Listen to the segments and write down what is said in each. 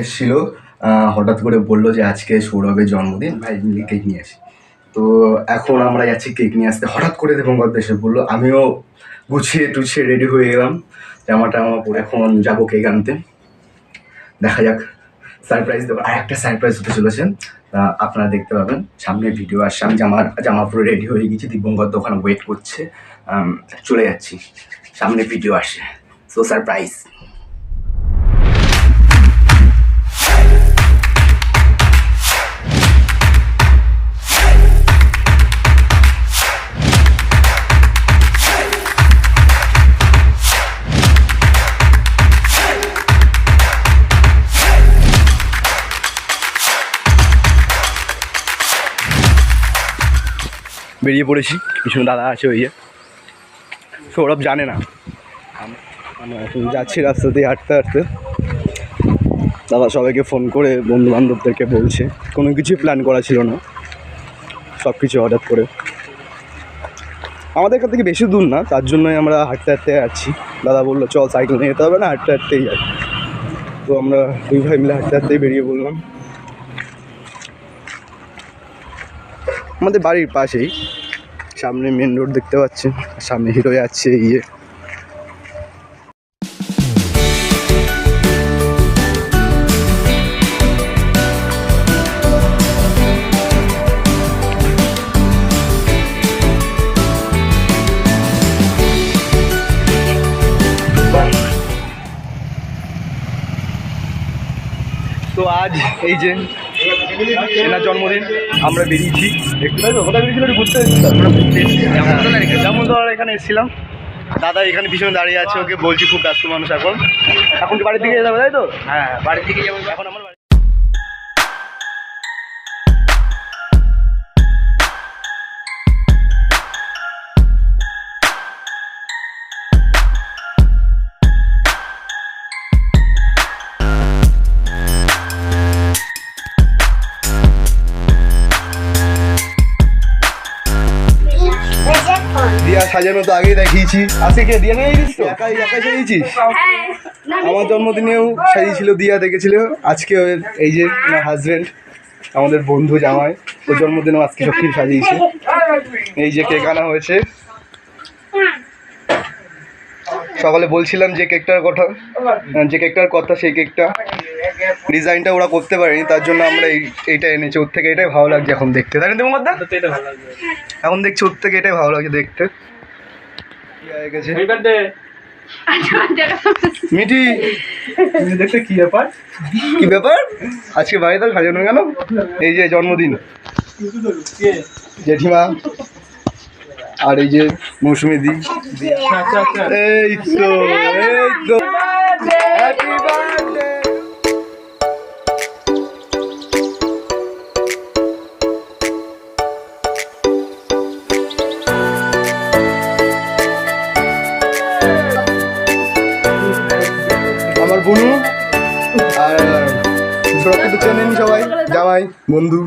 এসেছিল, হঠাৎ করে বললো যে আজকে সৌরভের জন্মদিন, ভাই মিলে কেক নিয়ে আসি। তো এখন আমরা যাচ্ছি কেক নিয়ে আসতে। হঠাৎ করে দিবঙ্গত এসে বললো, আমিও গুছিয়ে টুছিয়ে রেডি হয়ে গেলাম, জামাটা আমার পরে এখন যাবো কেক আনতে। দেখা যাক, সারপ্রাইজ দেবো। আর একটা সারপ্রাইজ হতে চলেছে, আপনারা দেখতে পাবেন সামনে ভিডিও আসছে। আমি জামা পুরো রেডি হয়ে গেছি, দিব্যঙ্গত ওখানে ওয়েট করছে, চলে যাচ্ছি, সামনে ভিডিও আসে, সো সারপ্রাইজ। বেরিয়ে পড়েছি, পিছনে দাদা আছে, ওই যে সৌরভ জানে না আমরা এখন যাচ্ছি রাস্তা দিয়ে হাঁটতে হাঁটতে। দাদা সবাইকে ফোন করে বন্ধু বান্ধবদেরকে বলছে, কোনো কিছুই প্ল্যান করা ছিল না, সব কিছু হঠাৎ করে। আমাদের এখান থেকে বেশি দূর না, তার জন্যই আমরা হাঁটতে হাঁটতে যাচ্ছি। দাদা বললো চল, সাইকেল নিয়ে যেতে হবে না, হাঁটতে হাঁটতেই যাই। তো আমরা দুই ভাই মিলে হাঁটতে হাঁটতেই বেরিয়ে বললাম। আমাদের বাড়ির পাশেই, সামনে মেন রোড দেখতে পাচ্ছেন, সামনে হিরো যাচ্ছে ইয়ে। তো আজ এই যে এনার জন্মদিন, আমরা বেরিয়েছি একটু, তাই তো কোথায় বেরিয়েছিল ঘুরতে এসেছিলাম, জামুনতলার এখানে এসেছিলাম। দাদা এখানে পিছনে দাঁড়িয়ে আছে, ওকে বলছি খুব ব্যস্ত মানুষ এখন কি বাড়ির দিকে যাবে, তাই তো? হ্যাঁ, বাড়ির দিকে যাবো এখন। আমার দিয়া সাজানো তো আগেই দেখিয়েছি। আজকে কে দিয়া সাজিয়েছিস তো? একাই সাজিয়েছিস? আমার জন্মদিনেও সাজিয়েছিল দিয়া, দেখেছিল। আজকে এই যে আমার হাজবেন্ড, আমাদের বন্ধু জামাই, ওর জন্মদিনেও আজকে সব কিছু সাজিয়েছে। এই যে কেক আনা হয়েছে, সকালে বলছিলাম যে কেকটার কথা, সেই কেকটা ডিজাইনটা ওরা করতে পারেনি, তার জন্য আমরা এইটা এনেছি। ওর থেকে এটাই ভালো লাগছে এখন দেখতে, তাই না দেবো কথা? এখন দেখছি ওর থেকে এটাই ভালো লাগছে দেখতে। মিটি দেখতে কি ব্যাপার আজকে বাড়িতে সাজানো কেন? এই যে জন্মদিন জেঠিমা, আর এই যে মৌসুমি দি, এই তো হ্যাপি বার্থডে। আমার বোনু আর সবাইকে তো চেনেন সবাই, জামাই, বন্ধু,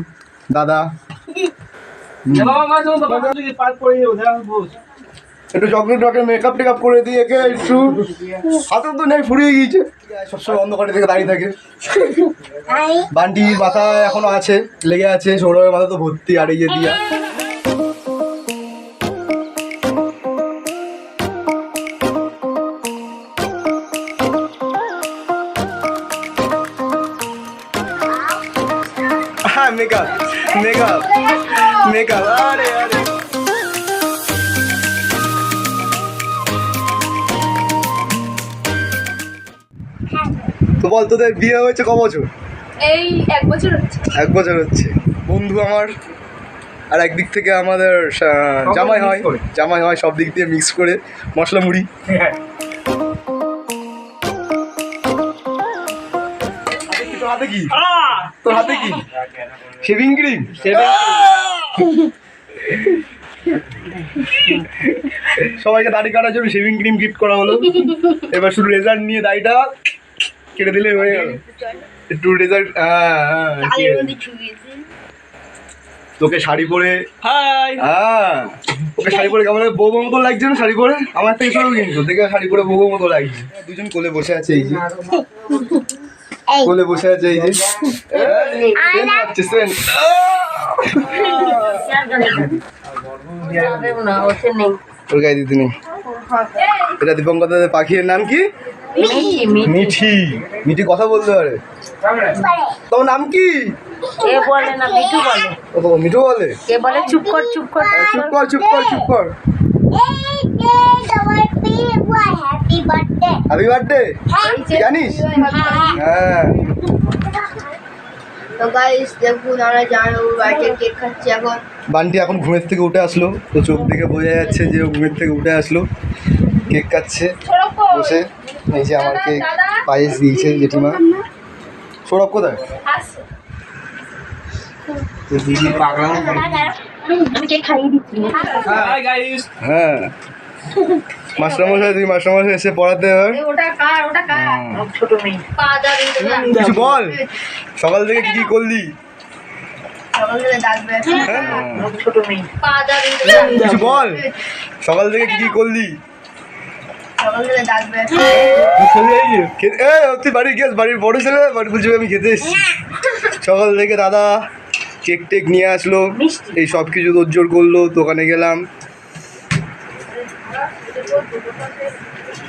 দাদা। একটু চকলেট মেকআপ টেকআপ করে দিয়ে একে একটু হাতে তো নেই, ফুরিয়ে গিয়েছে, সবসময় অন্ধকারের দিকে দাঁড়িয়ে থাকে। বান্টির মাথা এখনো আছে, লেগে আছে, সৌরভের মাথা তো ভর্তি। আর এই যে দিয়া, হ্যাঁ মেকআপ আরে তো বল, তোদের বিয়ে হয়েছে ক বছর? এই 1 বছর হচ্ছে। 1 বছর হচ্ছে। বন্ধু আমার, আর একদিক থেকে আমাদের জামাই হয়, সব দিক দিয়ে মিক্স করে মশলা মুড়ি। তোর হাতে কি? Shaving cream. সবাইকে দাড়ি কাটার জন্য শেভিং ক্রিম গিফট করা হলো। এবার শুধু রেজার নিয়ে দাড়িটা কেটে দিলে হয়ে গেল। একটু রেজার, তোকে শাড়ি পরে, ওকে শাড়ি পরে কেমন বউ মতো লাগছে না? শাড়ি পরে আমার থেকে সরু কিন্তু দেখে শাড়ি পরে বউ মতো লাগছে। দুজন কোলে বসে আছে, এই যে কোলে বসে আছে এই যে সেন হচ্ছে সেন ওর গায়ে দিতে নেই। এটা দীপঙ্কর দাদের পাখির নাম কি? মিঠি। মিঠি কথা বলতে পারে। তোমার নাম কি? কে বলে না মিঠু বলে। ও মিঠু বলে। কে বলে চুপ কর চুপ কর চুপ কর চুপ কর চুপ কর। হ্যাপি বার্থডে জানিস? হ্যাঁ তো গাইস দেখুন আমরা জামাইবাবুর বাড়িতে কেক খাচ্ছি এখন। বান্টি এখন ঘুমের থেকে উঠে আসলো, তো চোখ দেখে বোঝা যাচ্ছে যে ও ঘুমের থেকে উঠে আসলো। কেক কাটছে বসে। এই যে আমার কেক পায়েস দিয়েছে জেঠিমা। সৌরভ কোথায়? আমি কেক খাইয়ে দিচ্ছি। হ্যাঁ মাস্টারমশাই, তুই মাস্টারমশাই এসে পড়াতে এবার। ওটা কার? ওটা কার? ছোট মেয়ে। পা দাঁড়িয়ে কিছু বল, সকাল থেকে কি কি করলি? সকাল থেকে ডাকবে। ছোট মেয়ে। পা দাঁড়িয়ে কিছু বল, সকাল থেকে কি কি করলি? সকাল থেকে ডাকবে। তুই বাড়ি গেছ, বাড়ির বড় ছেলে, বাড়ি বলছি আমি খেতে এসেছি। সকাল থেকে দাদা কেক টেক নিয়ে আসলো, এই সব কিছু তোর করলো। দোকানে গেলাম।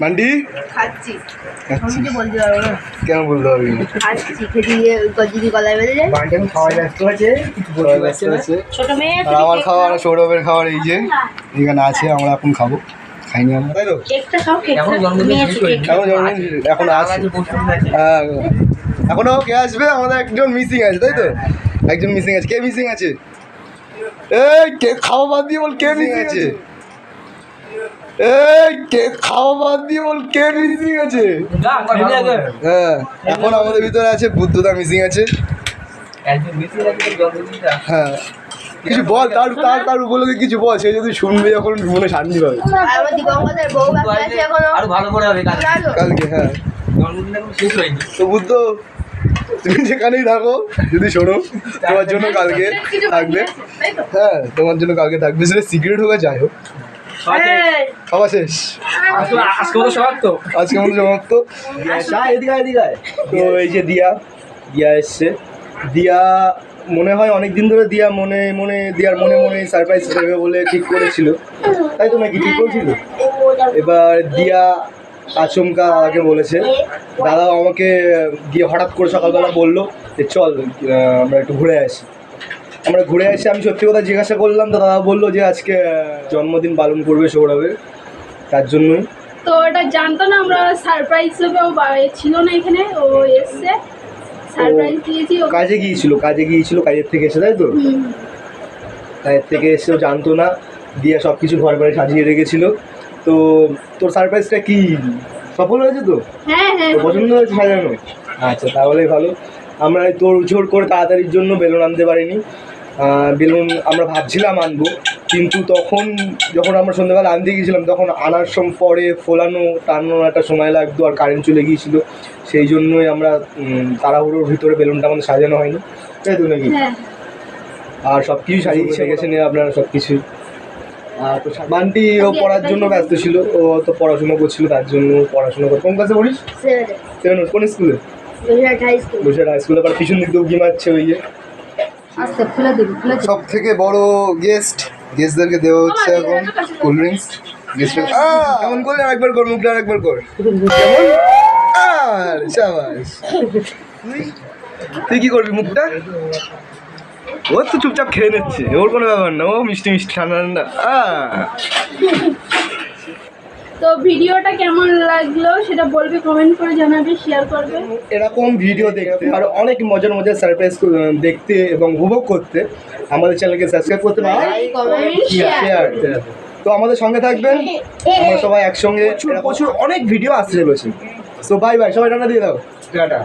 মান্ডি খাচ্ছি। আচ্ছা, কিছু বলতে পারবো না। কেন বলতে পারবি না? খাচ্ছি, খেতে গিয়ে যদি গলায় বেঁধে যায়। ছোট মেয়ে। আর আমার খাবার, সৌরভের খাবার এই যে এখানে আছে, আমরা এখন খাবো। খাইনি আমরা, তাই তো? কেকটা খাও, কেকটা নিয়ে এসো কেক। এখন জন্মদিন এখন আছে। হ্যাঁ এখনো কে আসবে? আমাদের একজন মিসিং আছে, তাই তো? একজন মিসিং আছে। কে মিসিং আছে? এই কে খাওয়া বাদ দিয়ে বল কে মিসিং আছে? এই কে খাওয়া বাদ দিয়ে বল কে মিসিং আছে? হ্যাঁ এখন আমাদের ভিতরে আছে বুদ্ধদা মিসিং আছে। হ্যাঁ কিছু বল, তার তার তার উপলক্ষে কিছু বল, সে যদি শুনবে যখন মনে শান্তি পাবে। আর আমার দীপঙ্করের বউ বাকি আছে এখনো। আরো ভালো করে হবে কালকে হ্যাঁ। জন্মদিন এখন শেষ হয়নি। তো বুদ্ধ তুমি যেখানেই থাকো, যদি শোনো তোমার জন্য কালকে থাকবে। হ্যাঁ তোমার জন্য কালকে থাকবে, সেটা সিক্রেট হোক আর যাই হোক। খাওয়া শেষ আজকে মতো সবার তো আজকে মতো সমাপ্ত। তো এই যে দিয়া এসছে। দিয়া মনে হয় অনেক দিন ধরে দিয়ার মনে সারপ্রাইজ দেবে বলে ঠিক করেছিল, তাই তো নাকি ঠিক করেছিল? এবার দিয়া আচমকা দাদাকে বলেছে। দাদাও আমাকে গিয়ে হঠাৎ করে সকালবেলা বললো যে চল আমরা একটু ঘুরে আসি। আমরা ঘুরে আসি। আমি সত্যি কথা জিজ্ঞাসা করলাম, তো দাদা বললো যে আজকে জন্মদিন পালন করবে সৌরভের, তার জন্যই। তো এটা জানতো না আমরা সারপ্রাইজ হিসেবে, ও ছিল না এখানে, ও এসছে সারপ্রাইজ দিয়েছি। কাজে গিয়েছিল কাজের থেকে এসে, তাই তো? কাজের থেকে এসেও জানতো না। দিয়া সব কিছু ঘর বাড়ি সাজিয়ে রেখেছিল। তো তোর সারপ্রাইজটা কি সফল হয়েছে তো? হ্যাঁ হ্যাঁ তোর পছন্দ হয়েছে সাজানো? আচ্ছা তাহলেই ভালো। আমরা তোর জোর করে তাড়াতাড়ির জন্য বেলুন আনতে পারিনি। বেলুন আমরা ভাবছিলাম আনবো, কিন্তু তখন যখন আমরা সন্ধ্যাবেলা আনতে গিয়েছিলাম তখন আনার পরে ফোলানো টানানো একটা সময় লাগতো, আর কারেন্ট চলে গিয়েছিলো। সেই জন্যই আমরা তাড়াহুড়োর ভিতরে বেলুনটা আমাদের সাজানো হয়নি, তাই তো নাকি? হ্যাঁ। আর সব কিছু সাজিয়ে গেছে নিয়ে আপনারা সব কিছু। আর তো বান্টি ও পড়ার জন্য ব্যস্ত ছিল, ও তো পড়াশোনা করছিল, তার জন্য পড়াশোনা করে। কোন ক্লাসে পড়িস? 7 কোন স্কুলে? বসে হাই স্কুলে। আবার পিছন দিক দিয়ে উঁকি মারছে ওই যে। আচ্ছা খুলে দিবি, খুলে দিবি। সব থেকে বড় গেস্টদেরকে দেওয়া হচ্ছে এখন কোল্ড ড্রিঙ্কস। গেস্টদের কেমন করলে আরেকবার কর, মুখটা আরেকবার কর। কেমন? আর শাবাশ। তুই কি করবি মুখটা? ও তো চুপচাপ খেয়ে নিচ্ছে, ওর কোনো ব্যাপার না, ও মিষ্টি ঠান্ডা ঠান্ডা। তো ভিডিওটা কেমন লাগলো সেটা বলবে, কমেন্ট করে জানাবে, শেয়ার করবে। এরকম ভিডিও দেখতে আর অনেক মজার সারপ্রাইজ দেখতে এবং উপভোগ করতে আমাদের চ্যানেলকে সাবস্ক্রাইব করতে পারেন, কমেন্ট শেয়ার। তো আমাদের সঙ্গে থাকবেন, আমরা সবাই একসঙ্গে প্রচুর অনেক ভিডিও আসতে চলেছে। সো বাই বাই, সবাই টাটা দিয়ে দাও। টাটা।